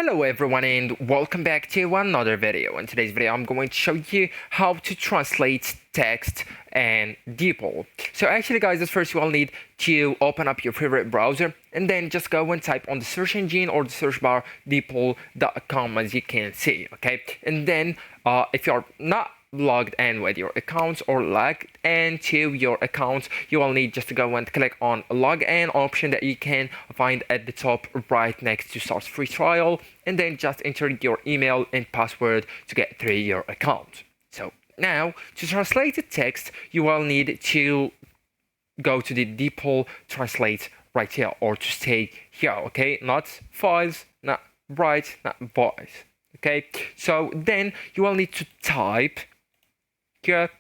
Hello everyone and welcome back to another video. In today's video I'm going to show you how to translate text in DeepL. So actually guys, first you will need to open up your favorite browser and then just go and type on the search engine or the search bar deepl.com as you can see, okay? And then if you're not logged in with your accounts or logged into your accounts, you will need just to go and click on login option that you can find at the top right next to start free trial, and then just enter your email and password to get through your account. So now to translate the text, you will need to go to the DeepL translate right here, or to stay here, okay? Not files, not write, not voice, okay? So then you will need to type here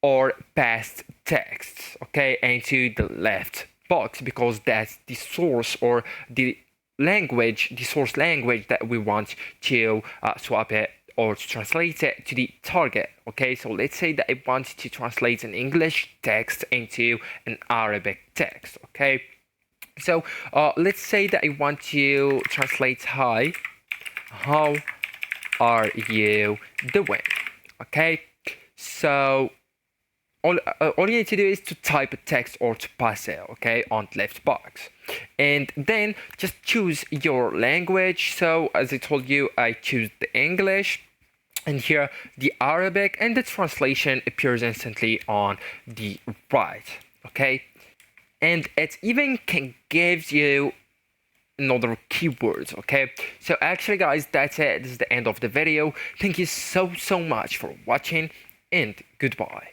or past text, okay, into the left box, because that's the source or the language, the source language that we want to swap it or to translate it to the target, okay? So let's say that I want to translate an English text into an Arabic text, okay? So let's say that I want to translate hi, how are you doing, okay? So all you need to do is to type a text or to pass it, okay, on the left box, and then just choose your language. So as I told you, I choose the English, and here the Arabic, and the translation appears instantly on the right, okay? And it even can give you another keywords, okay? So actually guys, that's it. This is the end of the video. Thank you so much for watching, and goodbye.